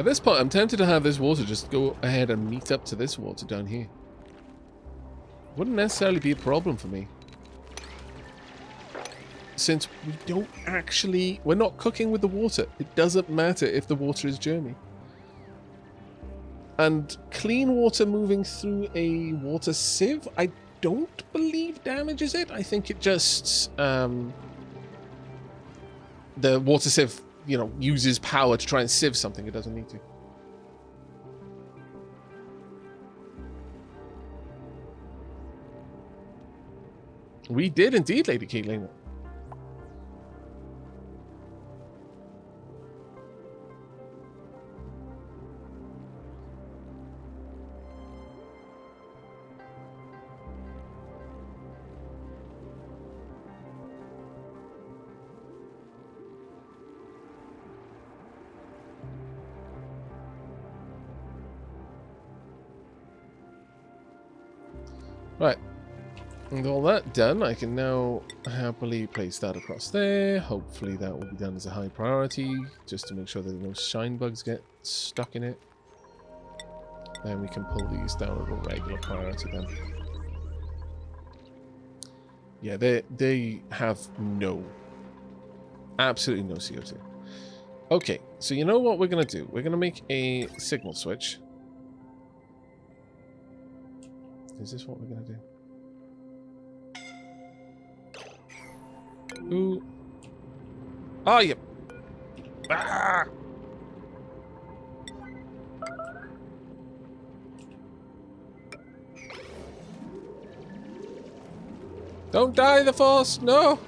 At this point, I'm tempted to have this water just go ahead and meet up to this water down here. Wouldn't necessarily be a problem for me. Since we don't actually... We're not cooking with the water. It doesn't matter if the water is germy. And clean water moving through a water sieve, I don't believe damages it. I think it just... the water sieve, you know, uses power to try and sieve something it doesn't need to. We did indeed, Lady Caitlin. Right. With all that done, I can now happily place that across there. Hopefully that will be done as a high priority, just to make sure that no shine bugs get stuck in it. Then we can pull these down at a regular priority then. Yeah, they have absolutely no CO2. Okay, so you know what we're going to do? We're going to make a signal switch. Is this what we're going to do? Ooh. Oh, yeah. Ah! Don't die, the Force! No!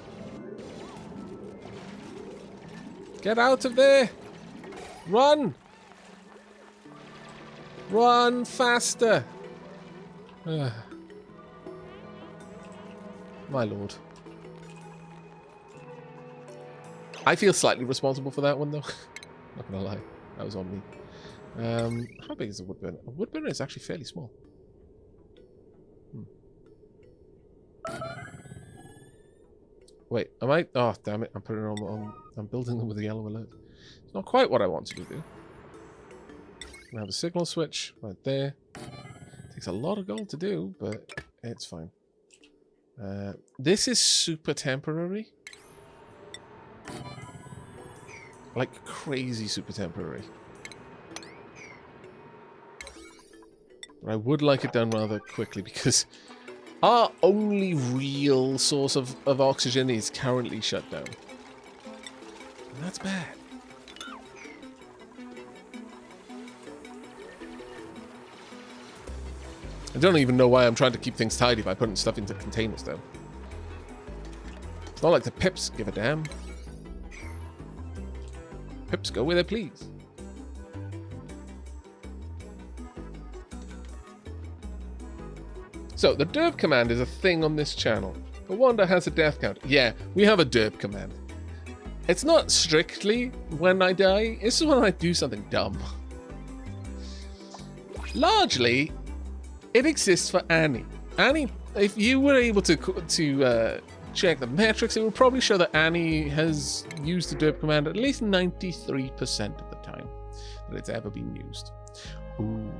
Get out of there! Run! Run faster! My lord. I feel slightly responsible for that one, though. Not gonna lie. That was on me. How big is a wood burner? A wood burner is actually fairly small. Wait, am I... Oh, damn it. I'm putting it on... I'm building them with a yellow alert. It's not quite what I wanted to do. I have a signal switch right there. Takes a lot of gold to do, but it's fine. This is super temporary. Like crazy super temporary. But I would like it done rather quickly because our only real source of oxygen is currently shut down. And that's bad. I don't even know why I'm trying to keep things tidy by putting stuff into containers, though. It's not like the pips give a damn. Pips go where they please. So, the derp command is a thing on this channel. But Wanda has a death count. Yeah, we have a derp command. It's not strictly when I die, it's when I do something dumb. Largely, it exists for Annie. Annie, if you were able to check the metrics, it would probably show that Annie has used the derp command at least 93% of the time that it's ever been used. Ooh.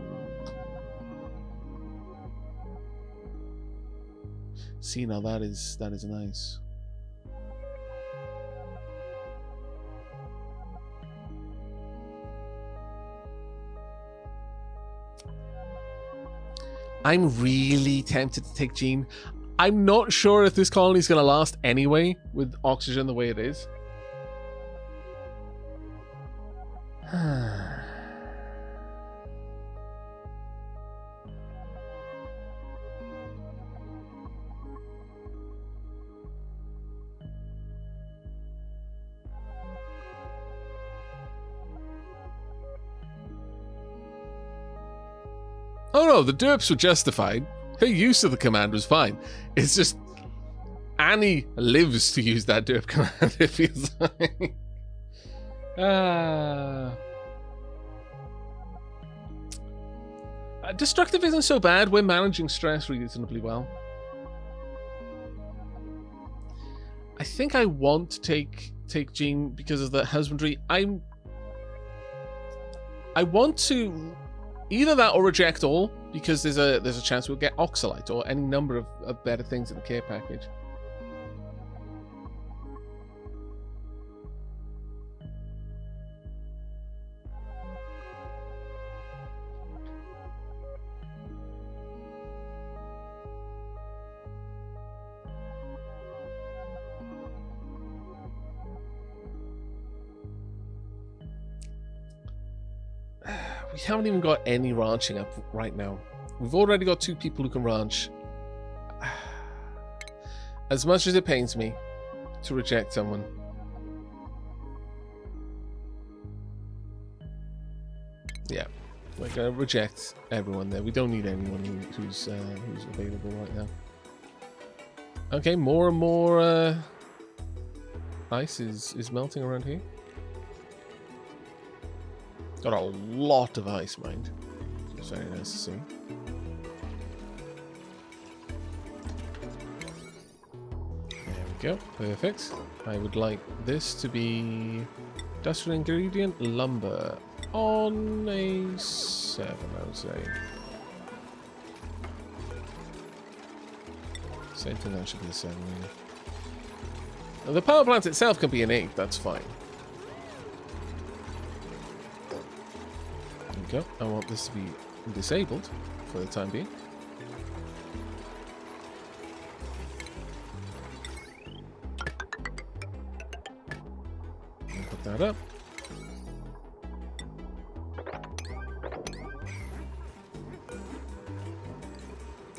See, now that is nice. I'm really tempted to take Jean. I'm not sure if this colony is going to last anyway with oxygen the way it is. Oh no, the derps were justified. Her use of the command was fine. It's just Annie lives to use that derp command, it feels like. Destructive isn't so bad. We're managing stress reasonably well. I think I want to take Jean because of the husbandry. I want to either that or reject all, because there's a chance we'll get oxalite or any number of better things in the care package. We haven't even got any ranching up right now. We've already got 2 people who can ranch. As much as it pains me to reject someone. Yeah, we're going to reject everyone there. We don't need anyone who's available right now. Okay, more and more ice is melting around here. Got a lot of ice, mind. It's very nice to see. There we go. Perfect. I would like this to be industrial ingredient lumber on a 7, I would say. Same thing, that should be a 7, really. Now, the power plant itself can be an 8, that's fine. Go. I want this to be disabled for the time being. Put that up.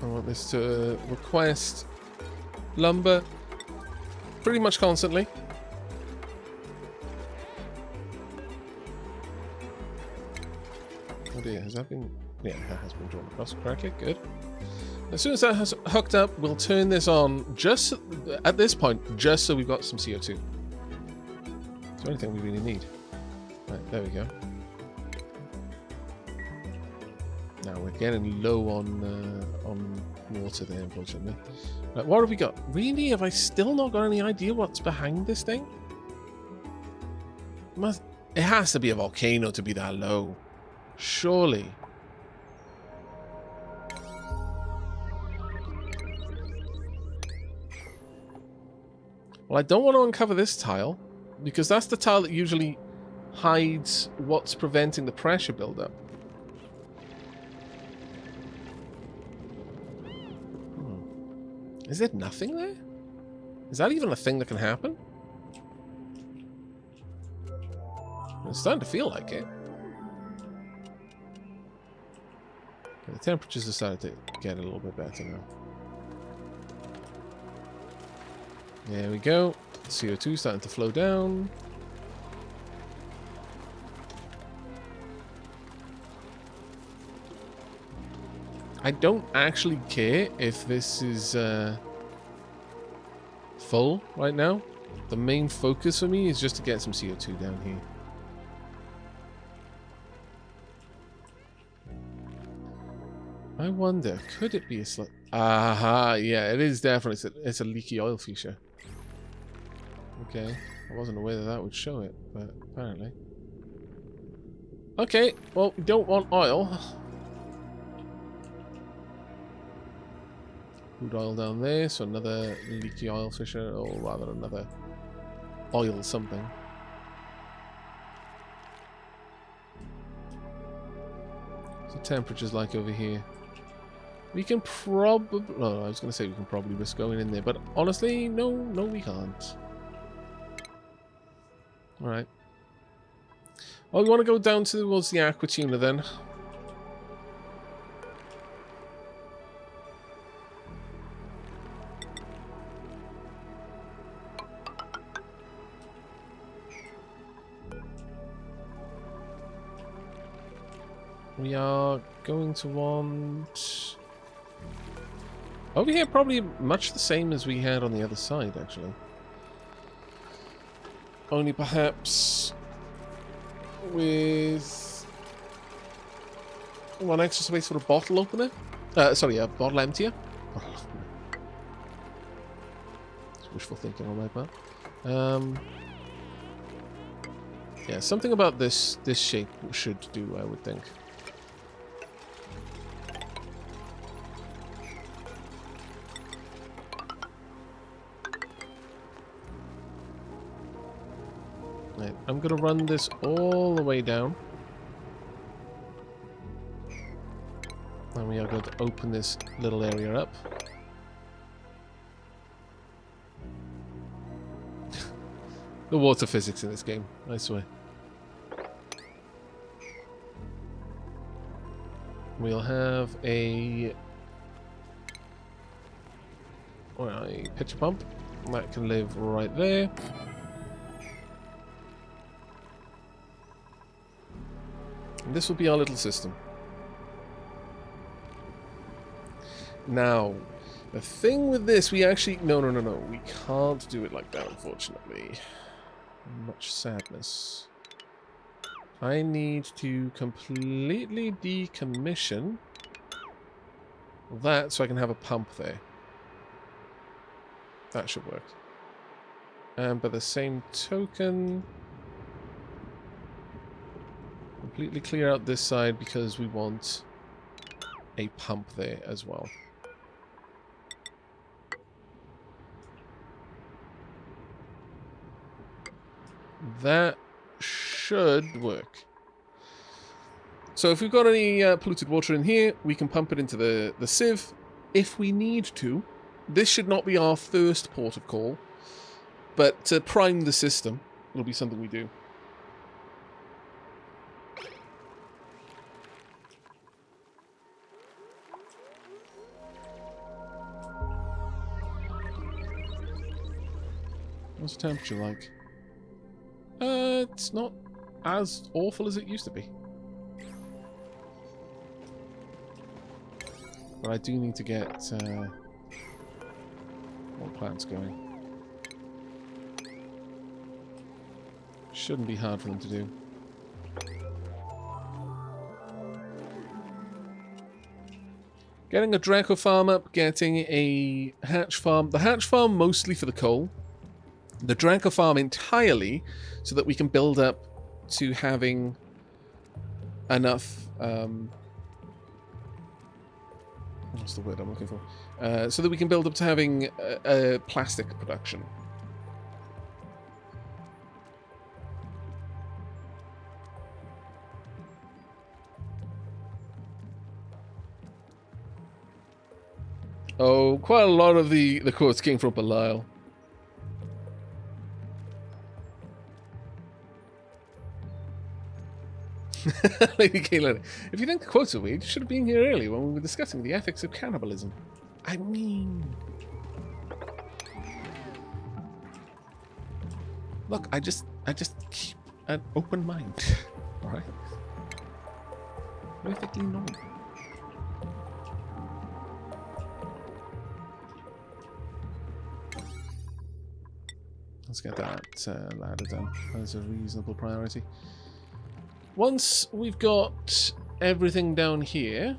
I want this to request lumber pretty much constantly. Has that been... Yeah, that has been drawn across correctly. Good. As soon as that has hooked up, we'll turn this on just at this point, just so we've got some CO2. It's the only thing we really need. Right, there we go. Now we're getting low on water there, unfortunately. Right, what have we got? Really, have I still not got any idea what's behind this thing? It has to be a volcano to be that low. Surely. Well, I don't want to uncover this tile, because that's the tile that usually hides what's preventing the pressure buildup. Is there nothing there? Is that even a thing that can happen? It's starting to feel like it. The temperatures are starting to get a little bit better now. There we go. CO2 starting to flow down. I don't actually care if this is full right now. The main focus for me is just to get some CO2 down here. I wonder, could it be a aha, yeah, it is definitely. It's a leaky oil feature. Okay, I wasn't aware that that would show it, but apparently. Okay, well, we don't want oil. Crude oil down there, so another leaky oil fissure, or rather another oil something. What's the temperatures like over here? We can probably... No, I was going to say we can probably risk going in there, but honestly, no, we can't. Alright. Well, we want to go down towards the aqua tuna then. We are going to want... Over here, probably much the same as we had on the other side, actually. Only perhaps with one extra space for a bottle opener. Sorry, a bottle emptier. It's wishful thinking on my part. Yeah, something about this shape should do, I would think. Right, I'm gonna run this all the way down. And we are going to open this little area up. The water physics in this game, I swear. We'll have a pitcher pump that can live right there. And this will be our little system. Now, the thing with this, we actually... No, we can't do it like that, unfortunately. Much sadness. I need to completely decommission that so I can have a pump there. That should work. And by the same token, completely clear out this side because we want a pump there as well. That should work. So if we've got any polluted water in here, we can pump it into the sieve if we need to. This should not be our first port of call, but to prime the system, it'll be something we do. What's the temperature like? It's not as awful as it used to be. But I do need to get more plants going. Shouldn't be hard for them to do. Getting a Draco farm up, getting a hatch farm. The hatch farm mostly for the coal. The Draco farm entirely so that we can build up to having enough... what's the word I'm looking for? So that we can build up to having a plastic production. Oh, quite a lot of the quotes came from Belial. Lady Caitlin, if you think the quotes are weird, you should have been here earlier when we were discussing the ethics of cannibalism. I mean... Look, I just keep an open mind. Alright? Perfectly normal. Let's get that ladder done. That's a reasonable priority. Once we've got everything down here,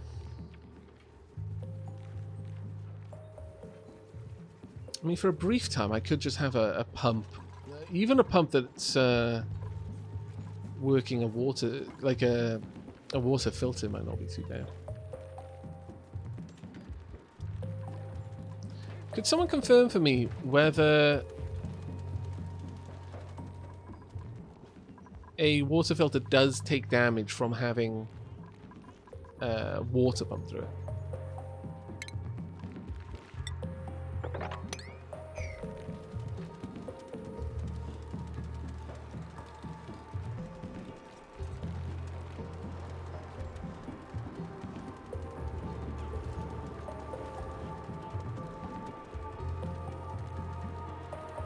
I mean, for a brief time, I could just have a pump, even a pump that's working a water, like a water filter might not be too bad. Could someone confirm for me whether a water filter does take damage from having water pumped through it?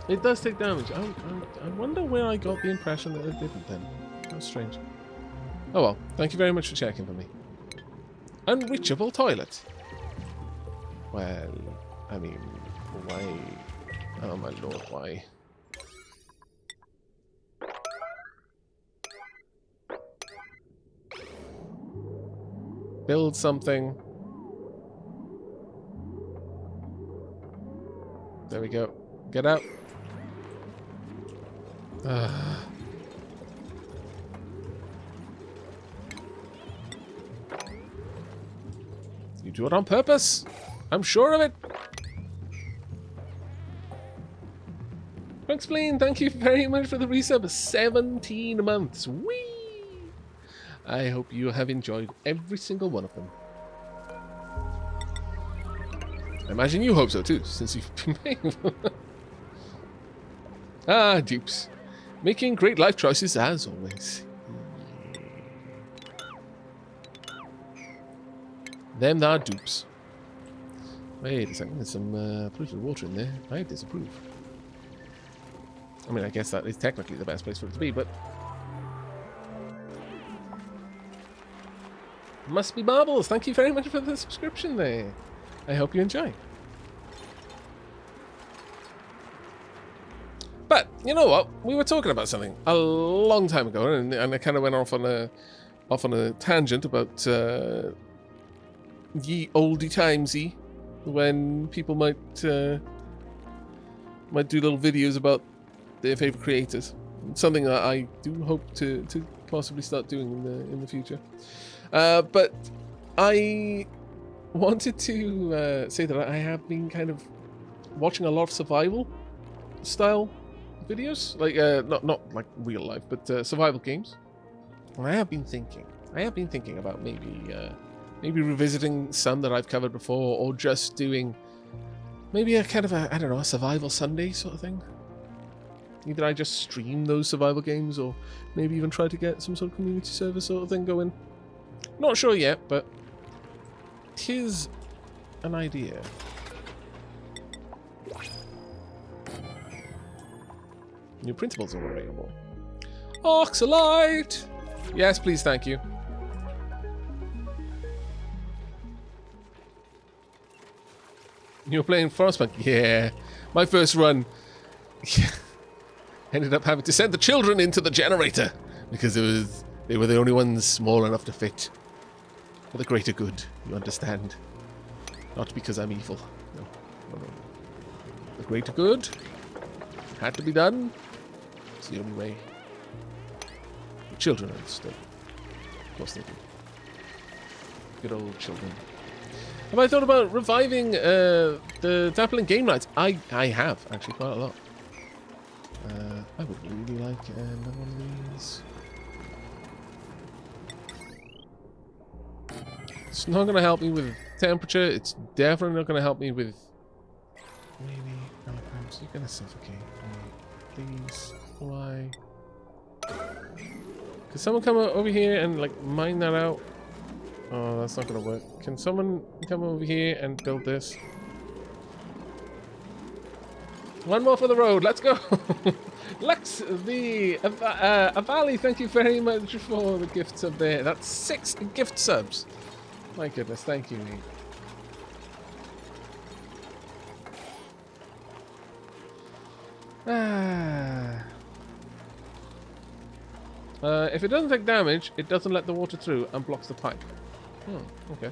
It does take damage. I wonder where I got the impression that it didn't then. That's strange. Oh well, thank you very much for checking for me. Unreachable toilet. Well, I mean, why? Oh my lord, why? Build something. There we go. Get out. You do it on purpose. I'm sure of it. Explain, thank you very much for the resub. 17 months. Whee! I hope you have enjoyed every single one of them. I imagine you hope so too, since you've been paying for them. Ah, dupes. Making great life choices as always. Them are dupes. Wait a second, there's some polluted water in there. I disapprove. I mean, I guess that is technically the best place for it to be, but... Must be marbles. Thank you very much for the subscription there. I hope you enjoy. But, you know what? We were talking about something a long time ago, and I kind of went off on a tangent about ye oldie timesy, when people might do little videos about their favorite creators. Something that I do hope to possibly start doing in the future. But I wanted to say that I have been kind of watching a lot of survival style videos, like not like real life, but survival games. And I have been thinking about maybe revisiting some that I've covered before, or just doing maybe a kind of I don't know, a survival Sunday sort of thing. Either I just stream those survival games, or maybe even try to get some sort of community service sort of thing going. Not sure yet, but 'tis an idea. New printables are available. Oxalite! Yes, please, thank you. You were playing Frostpunk? Yeah. My first run... ended up having to send the children into the generator because they were the only ones small enough to fit. For the greater good, you understand. Not because I'm evil. No. The greater good had to be done. It's the only way. The children understood. Of course they do. Good old children. Have I thought about reviving the Dappling game nights? I have, actually, quite a lot. I would really like another one of these. It's not going to help me with temperature. It's definitely not going to help me with... Maybe... Milligrams. You're going to suffocate me. Please. Why? Could someone come over here and, like, mine that out? Oh, that's not going to work. Can someone come over here and build this? One more for the road. Let's go. Lux, Avali, thank you very much for the gift sub there. That's 6 gift subs. My goodness, thank you, mate. If it doesn't take damage, it doesn't let the water through and blocks the pipe. Okay.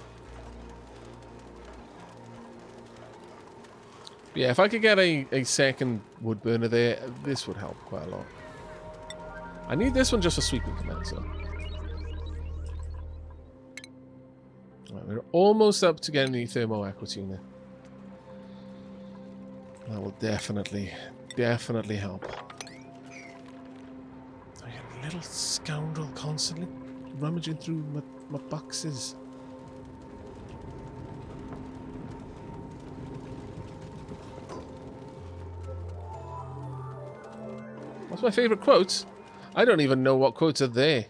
Yeah, if I could get a second wood burner there, this would help quite a lot. I need this one just for sweeping command, so. Right, we're almost up to getting the thermo aqua tuner. That will definitely help. I get a little scoundrel constantly rummaging through my boxes. What's my favourite quotes? I don't even know what quotes are there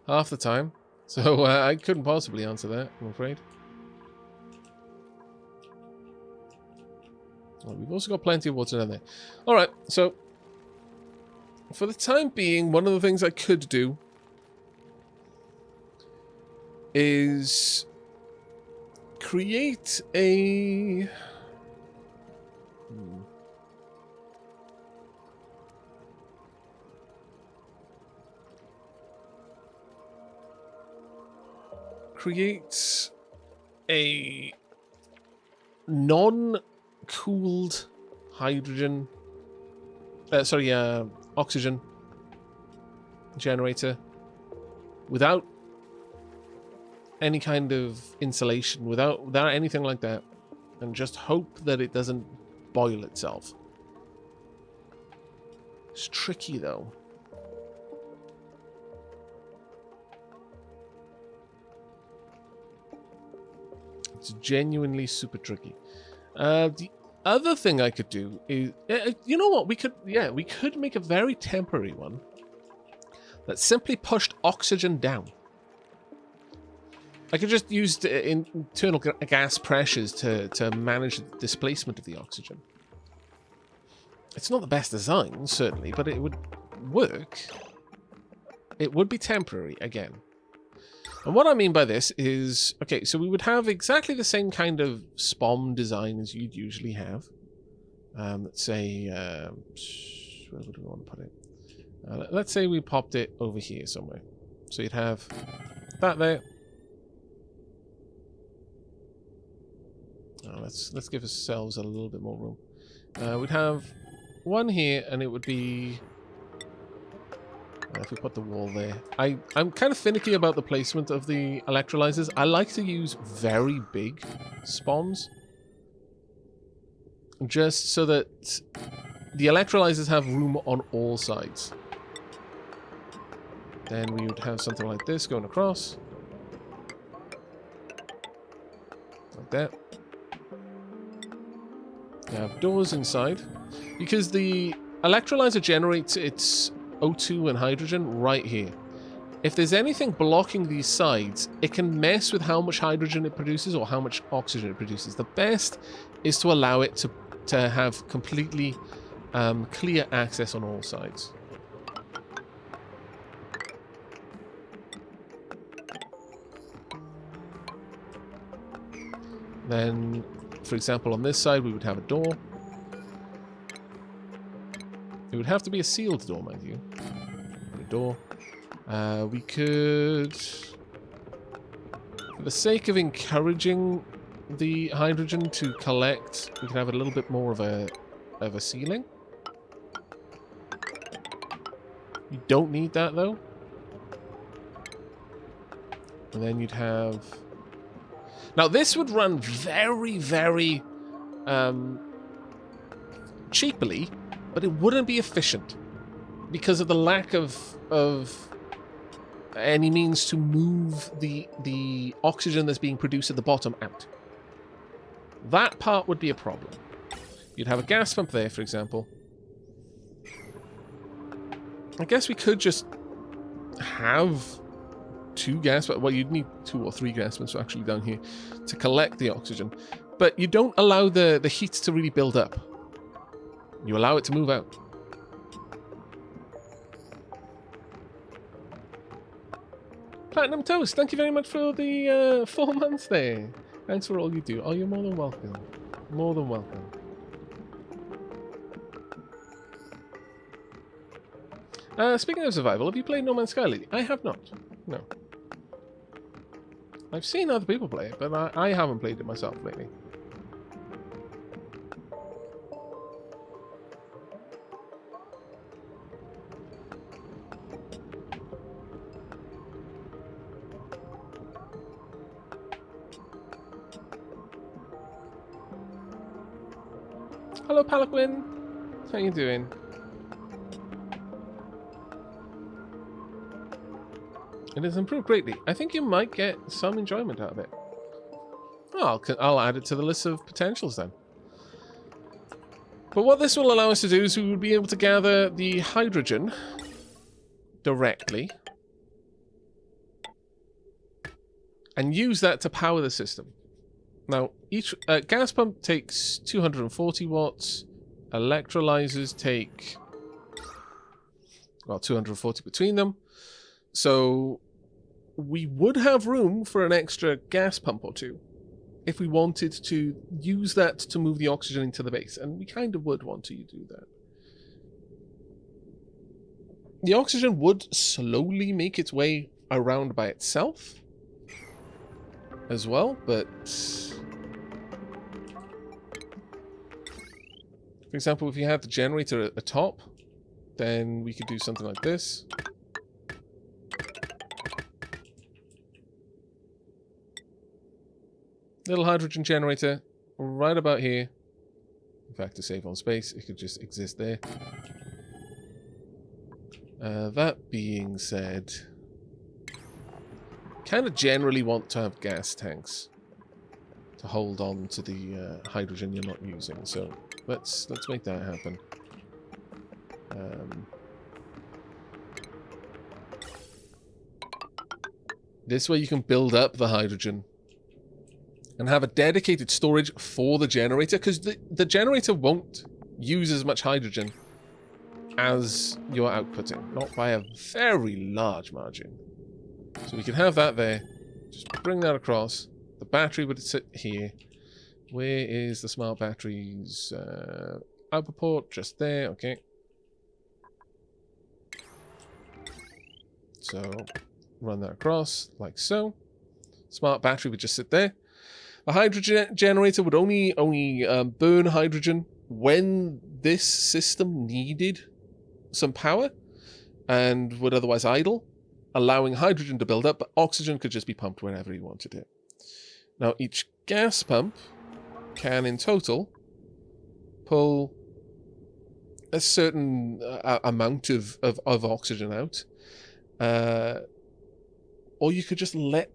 half the time. So I couldn't possibly answer that, I'm afraid. Well, we've also got plenty of water down there. Alright, so for the time being, one of the things I could do is create a... create a non-cooled hydrogen, oxygen generator without any kind of insulation, without anything like that, and just hope that it doesn't boil itself. It's tricky though. It's genuinely super tricky. The other thing I could do is, you know what, we could make a very temporary one that simply pushed oxygen down. I could just use the internal gas pressures to manage the displacement of the oxygen. It's not the best design, certainly, but it would work. It would be temporary, again. And what I mean by this is, okay, so we would have exactly the same kind of SPOM design as you'd usually have. Let's say, where would we want to put it? Let's say we popped it over here somewhere. So you'd have that there. Let's give ourselves a little bit more room. We'd have one here, and it would be... if we put the wall there. I'm kind of finicky about the placement of the electrolyzers. I like to use very big SPOMs, just so that the electrolyzers have room on all sides. Then we would have something like this going across. Like that. You have doors inside. Because the electrolyzer generates its O2 and hydrogen right here. If there's anything blocking these sides, it can mess with how much hydrogen it produces or how much oxygen it produces. The best is to allow it to have completely clear access on all sides. Then, for example, on this side, we would have a door. It would have to be a sealed door, mind you. A door. We could, for the sake of encouraging the hydrogen to collect, we could have a little bit more of a ceiling. You don't need that though. And then you'd have... Now this would run very, very cheaply, but it wouldn't be efficient because of the lack of any means to move the oxygen that's being produced at the bottom out. That part would be a problem. You'd have a gas pump there, for example. I guess we could just have two gas pumps. Well, you'd need 2 or 3 gas pumps actually down here to collect the oxygen. But you don't allow the heat to really build up. You allow it to move out. Platinum Toast, thank you very much for the 4 months there. Thanks for all you do. Oh, you're more than welcome. More than welcome. Speaking of survival, have you played No Man's Sky lately? I have not. No. I've seen other people play it, but I haven't played it myself lately. Hello, Palaquin. How you doing? It has improved greatly. I think you might get some enjoyment out of it. Oh, I'll add it to the list of potentials then. But what this will allow us to do is we will be able to gather the hydrogen directly and use that to power the system. Now, each gas pump takes 240 watts. Electrolyzers take, well, 240 between them. So we would have room for an extra gas pump or two if we wanted to use that to move the oxygen into the base. And we kind of would want to do that. The oxygen would slowly make its way around by itself as well, but... For example, if you had the generator at the top, then we could do something like this. Little hydrogen generator right about here. In fact, to save on space, it could just exist there. That being said, kind of generally want to have gas tanks to hold on to the hydrogen you're not using. So let's make that happen. This way you can build up the hydrogen and have a dedicated storage for the generator, because the generator won't use as much hydrogen as you're outputting, not by a very large margin. So we can have that there. Just bring that across. The battery would sit here. Where is the smart batteries? Output port, just there. Okay. So run that across like so. Smart battery would just sit there. A hydrogen generator would only burn hydrogen when this system needed some power and would otherwise idle, allowing hydrogen to build up, but oxygen could just be pumped wherever you wanted it. Now, each gas pump can, in total, pull a certain amount of oxygen out, or you could just let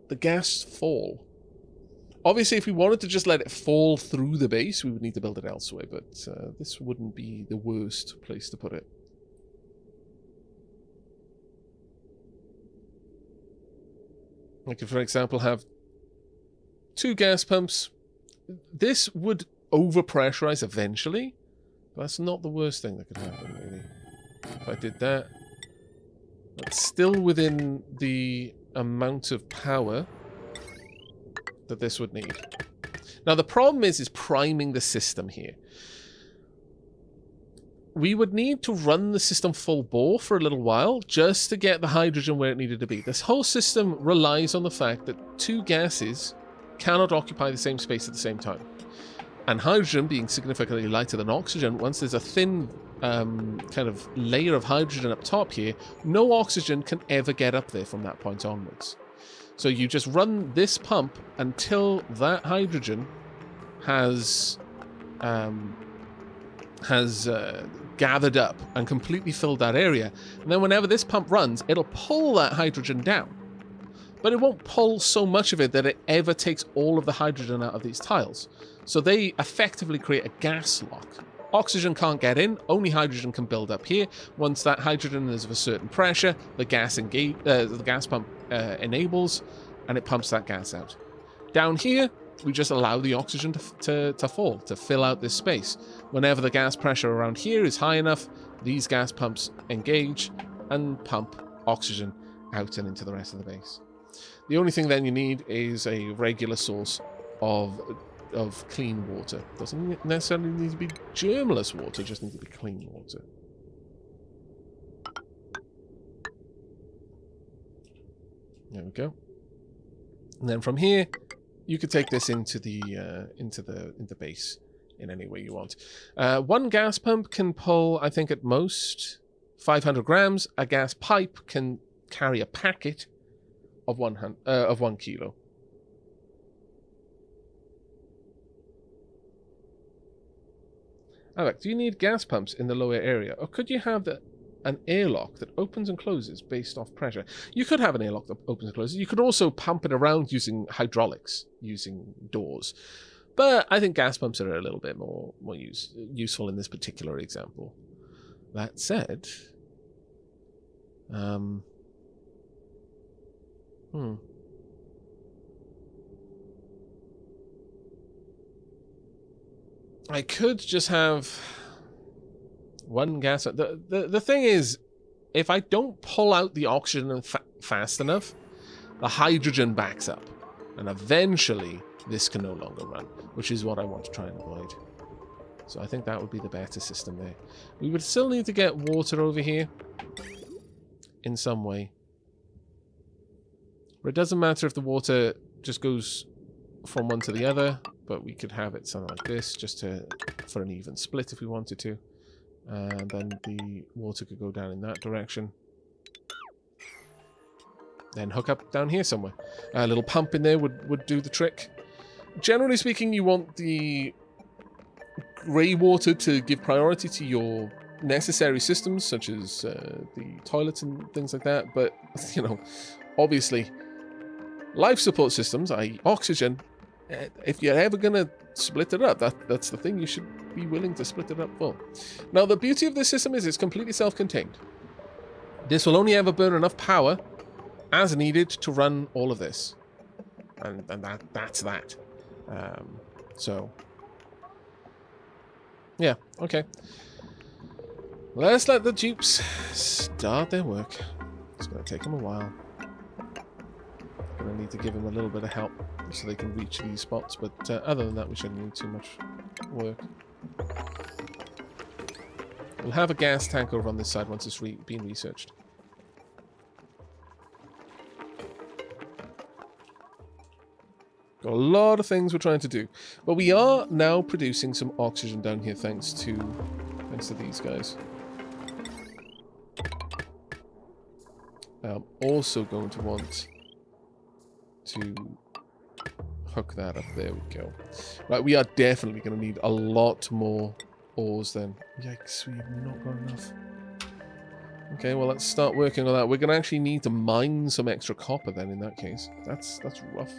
the gas fall. Obviously, if we wanted to just let it fall through the base, we would need to build it elsewhere, but this wouldn't be the worst place to put it. I could, for example, have 2 gas pumps. This would overpressurize eventually, but that's not the worst thing that could happen, really. If I did that, it's still within the amount of power that this would need. Now, the problem is priming the system here. We would need to run the system full bore for a little while just to get the hydrogen where it needed to be. This whole system relies on the fact that 2 gases cannot occupy the same space at the same time. And hydrogen, being significantly lighter than oxygen, once there's a thin kind of layer of hydrogen up top here, no oxygen can ever get up there from that point onwards. So you just run this pump until that hydrogen has gathered up and completely filled that area. And then whenever this pump runs, it'll pull that hydrogen down. But it won't pull so much of it that it ever takes all of the hydrogen out of these tiles. So they effectively create a gas lock. Oxygen can't get in, only hydrogen can build up here. Once that hydrogen is of a certain pressure, the gas pump enables, and it pumps that gas out. Down here, we just allow the oxygen to fall, to fill out this space. Whenever the gas pressure around here is high enough, these gas pumps engage and pump oxygen out and into the rest of the base. The only thing then you need is a regular source of clean water. Doesn't necessarily need to be germless water, just needs to be clean water. There we go. And then from here, you could take this into the base in any way you want. 1 gas pump can pull, I think, at most 500 grams. A gas pipe can carry a packet of 1 kilo. Aavak, do you need gas pumps in the lower area, or could you have an airlock that opens and closes based off pressure? You could have an airlock that opens and closes. You could also pump it around using hydraulics, using doors. But I think gas pumps are a little bit more useful in this particular example. That said, I could just have 1 gas. The thing is, if I don't pull out the oxygen fast enough, the hydrogen backs up, and eventually this can no longer run, which is what I want to try and avoid. So I think that would be the better system there. We would still need to get water over here in some way. But it doesn't matter if the water just goes from one to the other, but we could have it something like this, just for an even split if we wanted to. And then the water could go down in that direction. Then hook up down here somewhere. A little pump in there would do the trick. generally speaking, you want the grey water to give priority to your necessary systems, such as the toilets and things like that. But, you know, obviously, life support systems, i.e. oxygen, if you're ever going to split it up, that's the thing you should be willing to split it up for. Now, the beauty of this system is it's completely self-contained. This will only ever burn enough power as needed to run all of this. And that's that. So, yeah, okay. Let's let the dupes start their work. It's going to take them a while. Going to need to give them a little bit of help so they can reach these spots, but other than that, we shouldn't need too much work. We'll have a gas tank over on this side once it's been researched. Got a lot of things we're trying to do, but we are now producing some oxygen down here thanks to these guys. I'm also going to want to hook that up. There we go. Right, we are definitely going to need a lot more ores then. Yikes, we have not got enough. Okay, well, let's start working on that. We're going to actually need to mine some extra copper then in that case. That's rough.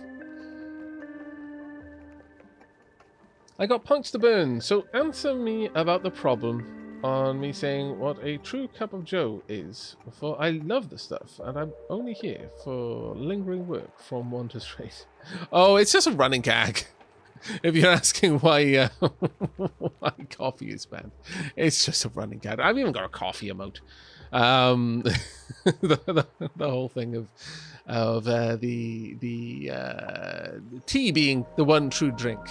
I got punks to burn, so answer me about the problem on me saying what a true cup of joe is, for I love the stuff, and I'm only here for lingering work from one to straight. Oh, it's just a running gag. If you're asking why why coffee is banned, it's just a running gag. I've even got a coffee emote. The whole thing of the tea being the one true drink,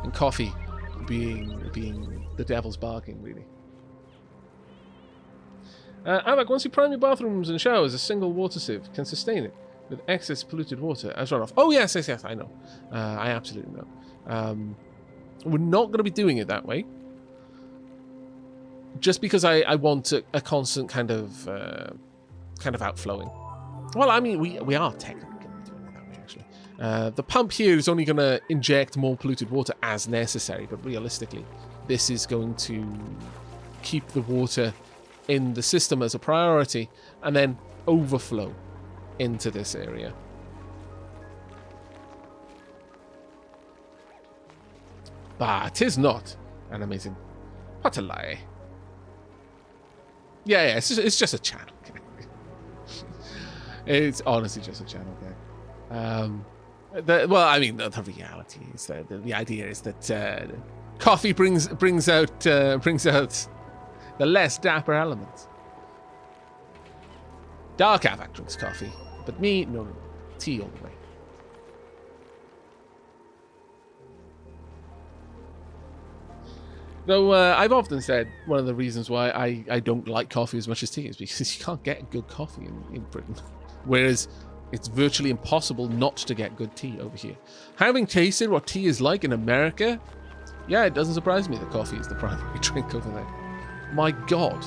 and coffee being the devil's bargain, really. Aavak, once you prime your bathrooms and showers, a single water sieve can sustain it with excess polluted water as runoff. Oh, yes, I know. I absolutely know. We're not going to be doing it that way. Just because I want a constant kind of outflowing. Well, I mean, we are technically going to be doing it that way, actually. The pump here is only going to inject more polluted water as necessary, but realistically, this is going to keep the water in the system as a priority and then overflow into this area. But 'tis not an amazing. What a lie. Yeah, it's just a channel. It's honestly just a channel game. Well, I mean, the reality is that the idea is that coffee brings out the less dapper elements. Dark Aavak drinks coffee, but me, no. Tea all the way. Though I've often said one of the reasons why I don't like coffee as much as tea is because you can't get good coffee in Britain. Whereas it's virtually impossible not to get good tea over here. Having tasted what tea is like in America, yeah, it doesn't surprise me that coffee is the primary drink over there. My God.